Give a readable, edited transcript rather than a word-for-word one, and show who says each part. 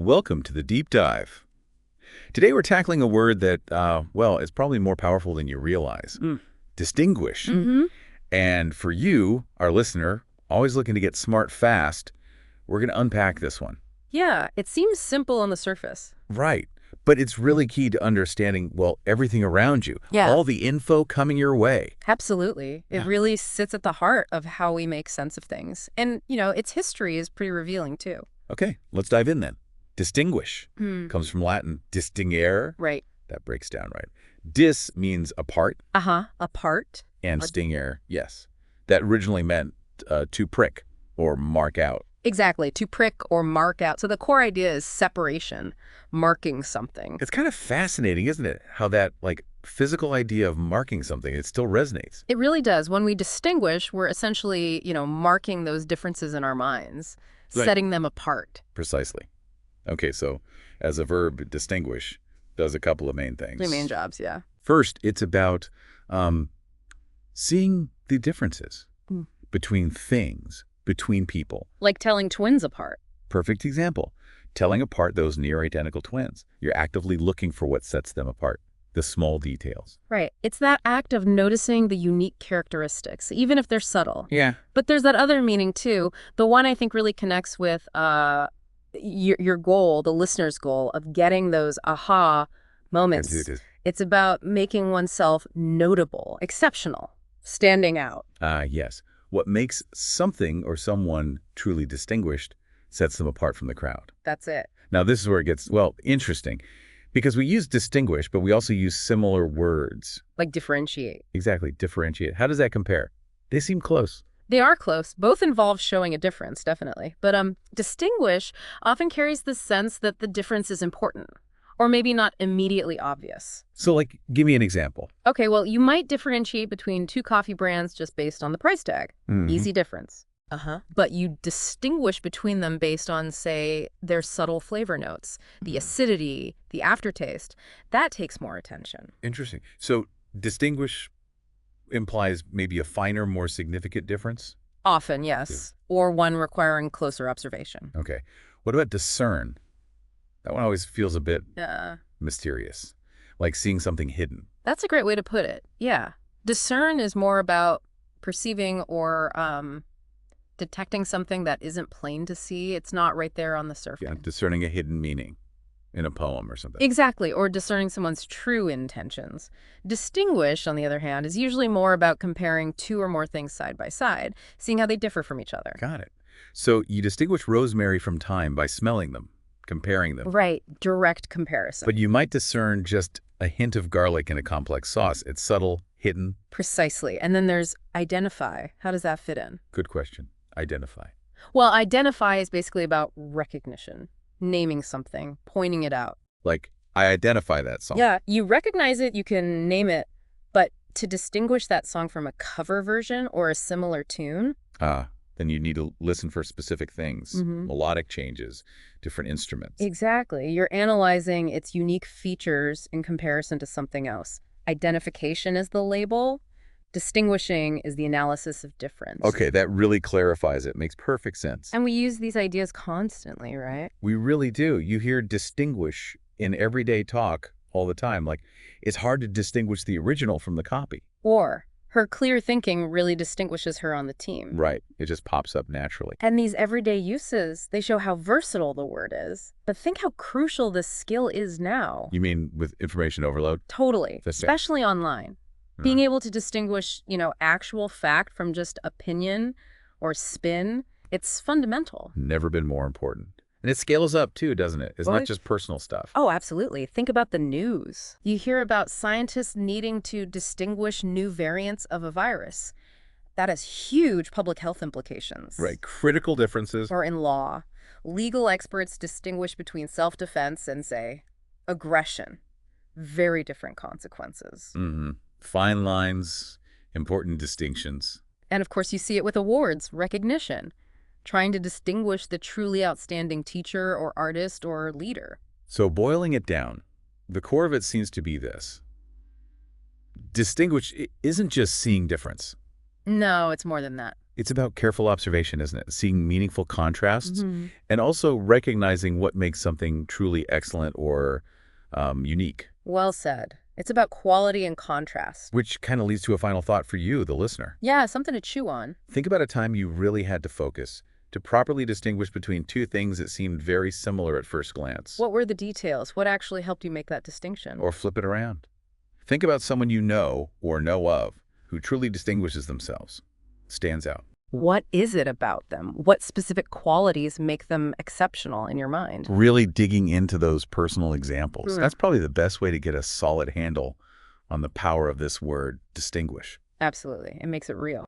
Speaker 1: Welcome to the Deep Dive. Today we're tackling a word that, well, is probably more powerful than you realize. Distinguish. And for you, our listener, always looking to get smart fast, we're going to unpack this one.
Speaker 2: Yeah, it seems simple on the surface.
Speaker 1: Right. But it's really key to understanding, well, everything around you.
Speaker 2: Yeah.
Speaker 1: All the info coming your way.
Speaker 2: Absolutely. It really sits at the heart of how we make sense of things. And, its history is pretty revealing, too.
Speaker 1: Okay, let's dive in then. Distinguish comes from Latin distinguere.
Speaker 2: Right.
Speaker 1: That breaks down right. Dis means apart.
Speaker 2: Apart.
Speaker 1: And stingere, yes. That originally meant to prick or mark out.
Speaker 2: Exactly, to prick or mark out. So the core idea is separation, marking something.
Speaker 1: It's kind of fascinating, isn't it? How that, physical idea of marking something, it still resonates.
Speaker 2: It really does. When we distinguish, we're essentially, marking those differences in our minds, setting them apart.
Speaker 1: Precisely. Okay, so as a verb, distinguish does a couple of main things.
Speaker 2: 3 main jobs, yeah.
Speaker 1: First, it's about seeing the differences between things, between people.
Speaker 2: Like telling twins apart.
Speaker 1: Perfect example. Telling apart those near-identical twins. You're actively looking for what sets them apart, the small details.
Speaker 2: Right. It's that act of noticing the unique characteristics, even if they're subtle.
Speaker 1: Yeah.
Speaker 2: But there's that other meaning, too. The one I think really connects with your goal, the listener's goal, of getting those aha moments. It's about making oneself notable, exceptional, standing out.
Speaker 1: Yes. What makes something or someone truly distinguished sets them apart from the crowd.
Speaker 2: That's it.
Speaker 1: Now, this is where it gets, well, interesting. Because we use distinguish, but we also use similar words.
Speaker 2: Like differentiate.
Speaker 1: Exactly, differentiate. How does that compare? They seem close.
Speaker 2: They are close. Both involve showing a difference, definitely. But distinguish often carries the sense that the difference is important, or maybe not immediately obvious.
Speaker 1: So, give me an example.
Speaker 2: Okay, well, you might differentiate between 2 coffee brands just based on the price tag. Easy difference. But you distinguish between them based on, say, their subtle flavor notes, the acidity, the aftertaste. That takes more attention.
Speaker 1: Interesting. So distinguish implies maybe a finer, more significant difference?
Speaker 2: Often, yes. Or one requiring closer observation.
Speaker 1: Okay. What about discern? That one always feels a bit mysterious, like seeing something hidden.
Speaker 2: That's a great way to put it. Yeah. Discern is more about perceiving or detecting something that isn't plain to see. It's not right there on the surface.
Speaker 1: Yeah, discerning a hidden meaning in a poem or something.
Speaker 2: Exactly, or discerning someone's true intentions. Distinguish, on the other hand, is usually more about comparing 2 or more things side by side, seeing how they differ from each other.
Speaker 1: Got it. So you distinguish rosemary from thyme by smelling them, comparing them.
Speaker 2: Right, direct comparison.
Speaker 1: But you might discern just a hint of garlic in a complex sauce. It's subtle, hidden.
Speaker 2: Precisely. And then there's identify. How does that fit in?
Speaker 1: Good question. Identify.
Speaker 2: Well, identify is basically about recognition, naming something, pointing it out.
Speaker 1: Like, I identify that song.
Speaker 2: Yeah, you recognize it, you can name it, but to distinguish that song from a cover version or a similar tune...
Speaker 1: Then you need to listen for specific things, melodic changes, different instruments.
Speaker 2: Exactly. You're analyzing its unique features in comparison to something else. Identification is the label. Distinguishing is the analysis of difference.
Speaker 1: Okay, that really clarifies it. Makes perfect sense.
Speaker 2: And we use these ideas constantly, right?
Speaker 1: We really do. You hear distinguish in everyday talk all the time. It's hard to distinguish the original from the copy.
Speaker 2: Or her clear thinking really distinguishes her on the team.
Speaker 1: Right. It just pops up naturally.
Speaker 2: And these everyday uses, they show how versatile the word is. But think how crucial this skill is now.
Speaker 1: You mean with information overload?
Speaker 2: Totally. Especially online. Being able to distinguish, actual fact from just opinion or spin, it's fundamental.
Speaker 1: Never been more important. And it scales up too, doesn't it? It's not just personal stuff.
Speaker 2: Oh, absolutely. Think about the news. You hear about scientists needing to distinguish new variants of a virus. That has huge public health implications.
Speaker 1: Right. Critical differences.
Speaker 2: Or in law. Legal experts distinguish between self-defense and, say, aggression. Very different consequences.
Speaker 1: Fine lines, important distinctions.
Speaker 2: And of course, you see it with awards, recognition, trying to distinguish the truly outstanding teacher or artist or leader.
Speaker 1: So boiling it down, the core of it seems to be this. Distinguish isn't just seeing difference.
Speaker 2: No, it's more than that.
Speaker 1: It's about careful observation, isn't it? Seeing meaningful contrasts and also recognizing what makes something truly excellent or unique.
Speaker 2: Well said. It's about quality and contrast.
Speaker 1: Which kind of leads to a final thought for you, the listener.
Speaker 2: Yeah, something to chew on.
Speaker 1: Think about a time you really had to focus to properly distinguish between two things that seemed very similar at first glance.
Speaker 2: What were the details? What actually helped you make that distinction?
Speaker 1: Or flip it around. Think about someone you know or know of who truly distinguishes themselves, stands out.
Speaker 2: What is it about them? What specific qualities make them exceptional in your mind?
Speaker 1: Really digging into those personal examples. That's probably the best way to get a solid handle on the power of this word, distinguish.
Speaker 2: Absolutely. It makes it real.